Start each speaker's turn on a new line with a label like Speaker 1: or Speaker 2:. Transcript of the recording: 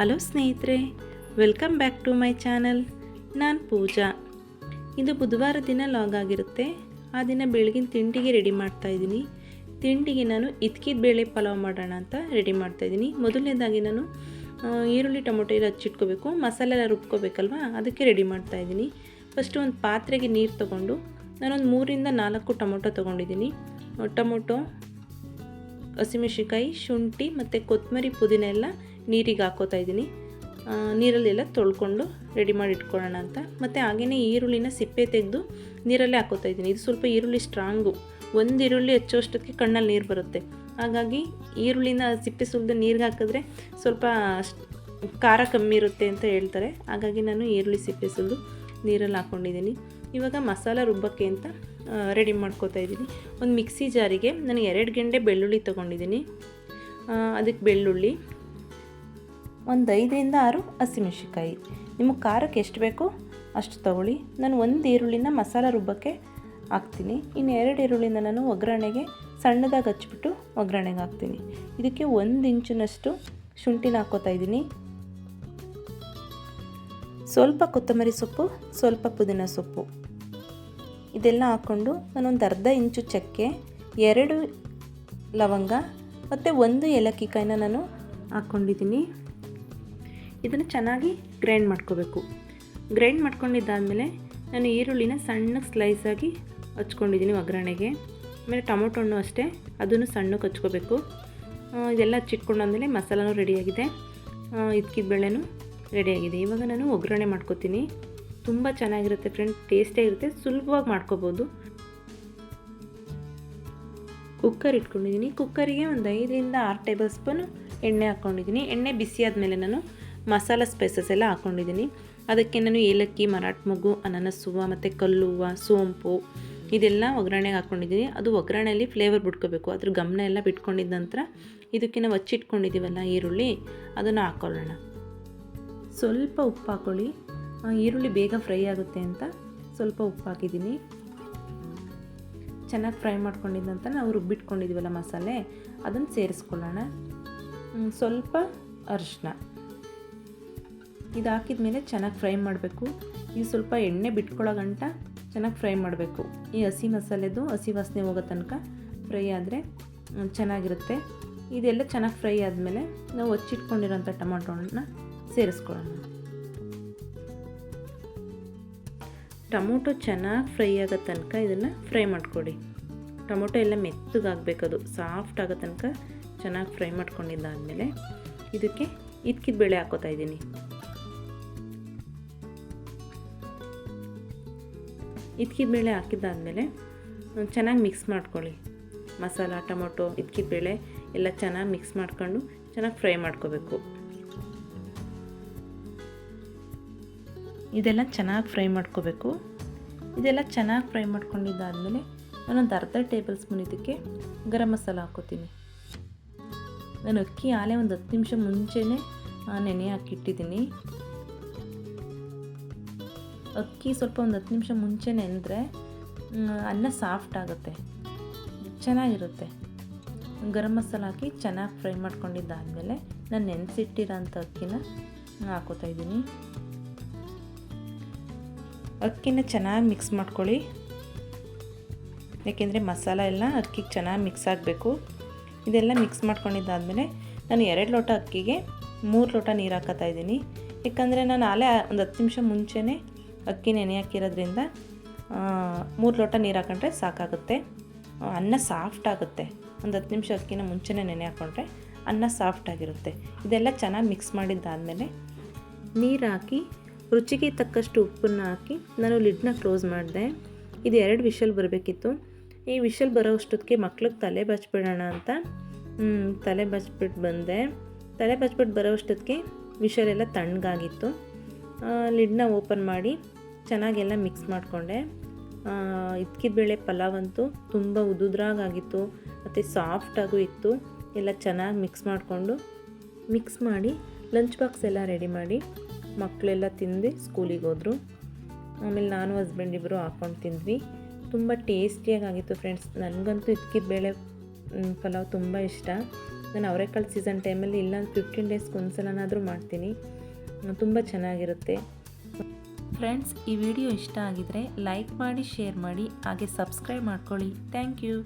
Speaker 1: Hello ಸ್ನೇಹಿತರೆ, welcome back to my channel. ನಾನು ಪೂಜಾ. ಇದು ಬುಧವಾರ ದಿನ ಲಾಗ್ ಆಗಿರುತ್ತೆ. ಆ ದಿನ ಬೆಳಗಿನ ತಿಂಡಿಗೆ ರೆಡಿ ಮಾಡ್ತಾಯಿದ್ದೀನಿ. ತಿಂಡಿಗೆ ನಾನು ಇದ್ಕಿದ ಬೇಳೆ ಪಲಾವ್ ಮಾಡೋಣ ಅಂತ ರೆಡಿ ಮಾಡ್ತಾಯಿದ್ದೀನಿ. ಮೊದಲನೇದಾಗಿ ನಾನು ಈರುಳ್ಳಿ ಟೊಮೊಟೊ ಎಲ್ಲ ಹಚ್ಚಿಟ್ಕೋಬೇಕು, ಮಸಾಲೆ ಎಲ್ಲ ರುಬ್ಕೋಬೇಕಲ್ವ, ಅದಕ್ಕೆ ರೆಡಿ ಮಾಡ್ತಾಯಿದ್ದೀನಿ. ಫಸ್ಟು ಒಂದು ಪಾತ್ರೆಗೆ ನೀರು ತೊಗೊಂಡು ನಾನೊಂದು 3-4 ಟೊಮೊಟೊ ತೊಗೊಂಡಿದ್ದೀನಿ. ಟೊಮೊಟೊ, ಹಸಿಮೆಣಸಿನ್ಕಾಯಿ, ಶುಂಠಿ ಮತ್ತು ಕೊತ್ತಂಬರಿ, ಪುದೀನ ಎಲ್ಲ ನೀರಿಗೆ ಹಾಕೋತಾ ಇದ್ದೀನಿ. ನೀರಲ್ಲೆಲ್ಲ ತೊಳ್ಕೊಂಡು ರೆಡಿ ಮಾಡಿ ಇಟ್ಕೊಳ್ಳೋಣ ಅಂತ. ಮತ್ತು ಹಾಗೆಯೇ ಈರುಳ್ಳಿನ ಸಿಪ್ಪೆ ತೆಗೆದು ನೀರಲ್ಲೇ ಹಾಕೋತಾ ಇದ್ದೀನಿ. ಇದು ಸ್ವಲ್ಪ ಈರುಳ್ಳಿ ಸ್ಟ್ರಾಂಗು, ಒಂದು ಈರುಳ್ಳಿ ಹಚ್ಚೋಷ್ಟೊತ್ತಿಗೆ ಕಣ್ಣಲ್ಲಿ ನೀರು ಬರುತ್ತೆ. ಹಾಗಾಗಿ ಈರುಳ್ಳಿನ ಸಿಪ್ಪೆ ಸುಲಿದು ನೀರಿಗೆ ಹಾಕಿದ್ರೆ ಸ್ವಲ್ಪ ಖಾರ ಕಮ್ಮಿ ಇರುತ್ತೆ ಅಂತ ಹೇಳ್ತಾರೆ. ಹಾಗಾಗಿ ನಾನು ಈರುಳ್ಳಿ ಸಿಪ್ಪೆ ಸುಲಿದು ನೀರಲ್ಲಿ ಹಾಕ್ಕೊಂಡಿದ್ದೀನಿ. ಇವಾಗ ಮಸಾಲ ರುಬ್ಬಕ್ಕೆ ಅಂತ ರೆಡಿ ಮಾಡ್ಕೋತಾ ಇದ್ದೀನಿ. ಒಂದು ಮಿಕ್ಸಿ ಜಾರಿಗೆ ನಾನು 2 ಗೆಂಡೆ ಬೆಳ್ಳುಳ್ಳಿ ತೊಗೊಂಡಿದ್ದೀನಿ. ಅದಕ್ಕೆ ಬೆಳ್ಳುಳ್ಳಿ, ಒಂದು 5-6 ಹಸಿಮೆಣಸಿನ್ಕಾಯಿ, ನಿಮಗೆ ಖಾರಕ್ಕೆ ಎಷ್ಟು ಬೇಕೋ ಅಷ್ಟು ತೊಗೊಳ್ಳಿ. ನಾನು 1 ಈರುಳ್ಳಿನ ಮಸಾಲ ರುಬ್ಬಕ್ಕೆ ಹಾಕ್ತೀನಿ. ಇನ್ನು 2 ಈರುಳ್ಳಿನ ನಾನು ಒಗ್ಗರಣೆಗೆ ಸಣ್ಣದಾಗಿ ಹಚ್ಬಿಟ್ಟು ಒಗ್ಗರಣೆಗೆ ಹಾಕ್ತೀನಿ. ಇದಕ್ಕೆ 1 ಇಂಚಿನಷ್ಟು ಶುಂಠಿನ ಹಾಕ್ಕೋತಾ ಇದ್ದೀನಿ. ಸ್ವಲ್ಪ ಕೊತ್ತಂಬರಿ ಸೊಪ್ಪು, ಸ್ವಲ್ಪ ಪುದೀನ ಸೊಪ್ಪು, ಇದೆಲ್ಲ ಹಾಕ್ಕೊಂಡು ನಾನೊಂದು ಅರ್ಧ ಇಂಚು ಚಕ್ಕೆ, 2 ಲವಂಗ ಮತ್ತು 1 ಏಲಕ್ಕಿ ಕಾಯಿನ ನಾನು ಹಾಕ್ಕೊಂಡಿದ್ದೀನಿ. ಇದನ್ನು ಚೆನ್ನಾಗಿ ಗ್ರೈಂಡ್ ಮಾಡ್ಕೋಬೇಕು. ಗ್ರೈಂಡ್ ಮಾಡ್ಕೊಂಡಿದ್ದಾದಮೇಲೆ ನಾನು ಈರುಳ್ಳಿನ ಸಣ್ಣಗೆ ಸ್ಲೈಸಾಗಿ ಹಚ್ಕೊಂಡಿದ್ದೀನಿ ಒಗ್ಗರಣೆಗೆ. ಆಮೇಲೆ ಟೊಮೊಟೊ ಹಣ್ಣು ಅಷ್ಟೇ, ಅದನ್ನು ಸಣ್ಣಕ್ಕೆ ಹಚ್ಕೋಬೇಕು. ಇದೆಲ್ಲ ಹಚ್ಚಿಟ್ಕೊಂಡಾದ್ಮೇಲೆ ಮಸಾಲನೂ ರೆಡಿಯಾಗಿದೆ, ಇದ್ಕಿದ ಬೇಳೆನೂ ರೆಡಿಯಾಗಿದೆ. ಇವಾಗ ನಾನು ಒಗ್ಗರಣೆ ಮಾಡ್ಕೋತೀನಿ. ತುಂಬ ಚೆನ್ನಾಗಿರುತ್ತೆ ಫ್ರೆಂಡ್, ಟೇಸ್ಟಿಯಾಗಿರುತ್ತೆ, ಸುಲಭವಾಗಿ ಮಾಡ್ಕೋಬೋದು. ಕುಕ್ಕರ್ ಇಟ್ಕೊಂಡಿದ್ದೀನಿ. ಕುಕ್ಕರಿಗೆ ಒಂದು 5-6 ಟೇಬಲ್ ಸ್ಪೂನು ಎಣ್ಣೆ ಹಾಕ್ಕೊಂಡಿದ್ದೀನಿ. ಎಣ್ಣೆ ಬಿಸಿ ಆದಮೇಲೆ ನಾನು ಮಸಾಲ ಸ್ಪೈಸಸ್ ಎಲ್ಲ ಹಾಕ್ಕೊಂಡಿದ್ದೀನಿ. ಅದಕ್ಕೆ ನಾನು ಏಲಕ್ಕಿ, ಮರಾಠ ಮೊಗ್ಗು, ಅನಾನಸ್ ಹೂವು ಮತ್ತು ಕಲ್ಲು ಹೂವು, ಸೋಂಪು ಇದೆಲ್ಲ ಒಗ್ಗರಣೆಗೆ ಹಾಕ್ಕೊಂಡಿದ್ದೀನಿ. ಅದು ಒಗ್ಗರಣೆಯಲ್ಲಿ ಫ್ಲೇವರ್ ಬಿಟ್ಕೋಬೇಕು. ಅದ್ರ ಗಮನ ಎಲ್ಲ ಬಿಟ್ಕೊಂಡಿದ್ದ ನಂತರ ಇದಕ್ಕೆ ನಾವು ಹಚ್ಚಿಟ್ಕೊಂಡಿದ್ದೀವಲ್ಲ ಈರುಳ್ಳಿ, ಅದನ್ನು ಹಾಕ್ಕೊಳ್ಳೋಣ. ಸ್ವಲ್ಪ ಉಪ್ಪು ಹಾಕ್ಕೊಳ್ಳಿ, ಈರುಳ್ಳಿ ಬೇಗ ಫ್ರೈ ಆಗುತ್ತೆ ಅಂತ ಸ್ವಲ್ಪ ಉಪ್ಪು ಹಾಕಿದ್ದೀನಿ. ಚೆನ್ನಾಗಿ ಫ್ರೈ ಮಾಡ್ಕೊಂಡಿದ್ದ ನಂತರ ನಾವು ರುಬ್ಬಿಟ್ಕೊಂಡಿದ್ದೀವಲ್ಲ ಮಸಾಲೆ, ಅದನ್ನು ಸೇರಿಸ್ಕೊಳ್ಳೋಣ. ಸ್ವಲ್ಪ ಅರಿಶಿನ, ಇದು ಹಾಕಿದ ಮೇಲೆ ಚೆನ್ನಾಗಿ ಫ್ರೈ ಮಾಡಬೇಕು. ಇದು ಸ್ವಲ್ಪ ಎಣ್ಣೆ ಬಿಟ್ಕೊಳ್ಳೋ ಗಂಟ ಚೆನ್ನಾಗಿ ಫ್ರೈ ಮಾಡಬೇಕು. ಈ ಹಸಿ ಮಸಾಲೆದು ಹಸಿ ವಾಸನೆ ಹೋಗೋ ತನಕ ಫ್ರೈ ಆದರೆ ಚೆನ್ನಾಗಿರುತ್ತೆ. ಇದೆಲ್ಲ ಚೆನ್ನಾಗಿ ಫ್ರೈ ಆದಮೇಲೆ ನಾವು ಹಚ್ಚಿಟ್ಕೊಂಡಿರೋಂಥ ಟೊಮೊಟೊನ ಸೇರಿಸ್ಕೊಳ್ಳೋಣ. ಟೊಮೊಟೊ ಚೆನ್ನಾಗಿ ಫ್ರೈ ಆಗೋ ತನಕ ಇದನ್ನು ಫ್ರೈ ಮಾಡಿಕೊಡಿ. ಟೊಮೊಟೊ ಎಲ್ಲ ಮೆತ್ತಗಾಗಬೇಕದು, ಸಾಫ್ಟ್ ಆಗೋ ತನಕ ಚೆನ್ನಾಗಿ ಫ್ರೈ ಮಾಡ್ಕೊಂಡಿದ್ದಾದಮೇಲೆ ಇದಕ್ಕೆ ಇದ್ಕಿದ ಬೇಳೆ ಹಾಕೋತಾ ಇದ್ದೀನಿ. ಇದ್ಕಿದ ಬೇಳೆ ಹಾಕಿದ್ದಾದಮೇಲೆ ಚೆನ್ನಾಗಿ ಮಿಕ್ಸ್ ಮಾಡ್ಕೊಳ್ಳಿ. ಮಸಾಲ, ಟೊಮೊಟೊ, ಇದ್ಕಿದ ಬೇಳೆ ಎಲ್ಲ ಚೆನ್ನಾಗಿ ಮಿಕ್ಸ್ ಮಾಡ್ಕೊಂಡು ಚೆನ್ನಾಗಿ ಫ್ರೈ ಮಾಡ್ಕೋಬೇಕು. ಇದೆಲ್ಲ ಚೆನ್ನಾಗಿ ಫ್ರೈ ಮಾಡ್ಕೋಬೇಕು. ಇದೆಲ್ಲ ಚೆನ್ನಾಗಿ ಫ್ರೈ ಮಾಡ್ಕೊಂಡಿದ್ದಾದಮೇಲೆ ನಾನೊಂದು ಅರ್ಧ ಟೇಬಲ್ ಸ್ಪೂನ್ ಇದಕ್ಕೆ ಗರಂ ಮಸಾಲ ಹಾಕ್ಕೋತೀನಿ. ನಾನು ಅಕ್ಕಿ ಆಲೆ ಒಂದು 10 ನಿಮಿಷ ಮುಂಚೆನೇ ನೆನೆ ಹಾಕಿಟ್ಟಿದ್ದೀನಿ. ಅಕ್ಕಿ ಸ್ವಲ್ಪ ಒಂದು 10 ನಿಮಿಷ ಮುಂಚೆ ನೆನೆದ್ರೆ ಅನ್ನ ಸಾಫ್ಟ್ ಆಗುತ್ತೆ, ಚೆನ್ನಾಗಿರುತ್ತೆ. ಗರಂ ಮಸಾಲ ಹಾಕಿ ಚೆನ್ನಾಗಿ ಫ್ರೈ ಮಾಡ್ಕೊಂಡಿದ್ದಾದಮೇಲೆ ನಾನು ನೆನೆಸಿಟ್ಟಿರೋಂಥ ಅಕ್ಕಿನ ಹಾಕೋತಾ ಇದ್ದೀನಿ. ಅಕ್ಕಿನ ಚೆನ್ನಾಗಿ ಮಿಕ್ಸ್ ಮಾಡ್ಕೊಳ್ಳಿ, ಯಾಕೆಂದರೆ ಮಸಾಲ ಎಲ್ಲ ಅಕ್ಕಿಗೆ ಚೆನ್ನಾಗಿ ಮಿಕ್ಸ್ ಆಗಬೇಕು. ಇದೆಲ್ಲ ಮಿಕ್ಸ್ ಮಾಡ್ಕೊಂಡಿದ್ದಾದಮೇಲೆ ನಾನು 2 ಲೋಟ ಅಕ್ಕಿಗೆ 3 ಲೋಟ ನೀರು ಹಾಕೋತಾ ಇದ್ದೀನಿ. ಯಾಕಂದರೆ ನಾನು ಆಲೆ ಒಂದು 10 ನಿಮಿಷ ಮುಂಚೆನೇ ಅಕ್ಕಿ ನೆನೆ ಹಾಕಿರೋದ್ರಿಂದ 3 ಲೋಟ ನೀರು ಹಾಕೊಂಡ್ರೆ ಸಾಕಾಗುತ್ತೆ. ಅನ್ನ ಸಾಫ್ಟ್ ಆಗುತ್ತೆ. ಒಂದು 10 ನಿಮಿಷ ಅಕ್ಕಿನ ಮುಂಚೆನೇ ನೆನೆ ಹಾಕ್ಕೊಂಡ್ರೆ ಅನ್ನ ಸಾಫ್ಟಾಗಿರುತ್ತೆ. ಇದೆಲ್ಲ ಚೆನ್ನಾಗಿ ಮಿಕ್ಸ್ ಮಾಡಿದ್ದಾದಮೇಲೆ ನೀರು ಹಾಕಿ ರುಚಿಗೆ ತಕ್ಕಷ್ಟು ಉಪ್ಪನ್ನು ಹಾಕಿ ನಾನು ಲಿಡ್ನ ಕ್ಲೋಸ್ ಮಾಡಿದೆ. ಇದು 2 ವಿಷಲ್ ಬರಬೇಕಿತ್ತು. ಈ ವಿಷಲ್ ಬರೋ ಅಷ್ಟೊತ್ತಿಗೆ ಮಕ್ಳಿಗೆ ತಲೆ ಬಚ್ಬಿಡೋಣ ಅಂತ ತಲೆ ಬಚ್ಬಿಟ್ಟು ಬಂದೆ. ತಲೆ ಬಚ್ಬಿಟ್ಟು ಬರೋ ಅಷ್ಟೊತ್ತಿಗೆ ವಿಷಲೆಲ್ಲ ತಣ್ಣಗಾಗಿತ್ತು. ಲಿಡ್ನ ಓಪನ್ ಮಾಡಿ ಚೆನ್ನಾಗೆಲ್ಲ ಮಿಕ್ಸ್ ಮಾಡಿಕೊಂಡೆ. ಇದ್ಕಿದ ಬೇಳೆ ಪಲಾವ್ ಅಂತೂ ತುಂಬ ಉದುದ್ರಾಗಿತ್ತು ಮತ್ತು ಸಾಫ್ಟಾಗೂ ಇತ್ತು. ಎಲ್ಲ ಚೆನ್ನಾಗಿ ಮಿಕ್ಸ್ ಮಾಡಿ ಲಂಚ್ ಬಾಕ್ಸ್ ಎಲ್ಲ ರೆಡಿ ಮಾಡಿ ಮಕ್ಕಳೆಲ್ಲ ತಿಂದು ಸ್ಕೂಲಿಗೆ ಹೋದರು. ಆಮೇಲೆ ನಾನು ಹಸ್ಬೆಂಡ್ ಇಬ್ಬರು ಹಾಕ್ಕೊಂಡು ತಿಂದ್ವಿ. ತುಂಬ ಟೇಸ್ಟಿಯಾಗಿತ್ತು ಫ್ರೆಂಡ್ಸ್. ನನಗಂತೂ ಇದ್ಕಿದ ಬೇಳೆ ಪಲಾವ್ ತುಂಬ ಇಷ್ಟ. ನಾನು ಅವರೆಕಾಳು ಸೀಸನ್ ಟೈಮಲ್ಲಿ ಇಲ್ಲ 15 ಡೇಸ್ಗೆ ಒಂದ್ಸಲನಾದರೂ ಮಾಡ್ತೀನಿ. ತುಂಬ ಚೆನ್ನಾಗಿರುತ್ತೆ. ಫ್ರೆಂಡ್ಸ್, ಈ ವಿಡಿಯೋ ಇಷ್ಟ ಆಗಿದರೆ ಲೈಕ್ ಮಾಡಿ, ಶೇರ್ ಮಾಡಿ, ಹಾಗೆ ಸಬ್ಸ್ಕ್ರೈಬ್ ಮಾಡ್ಕೊಳ್ಳಿ. Thank you.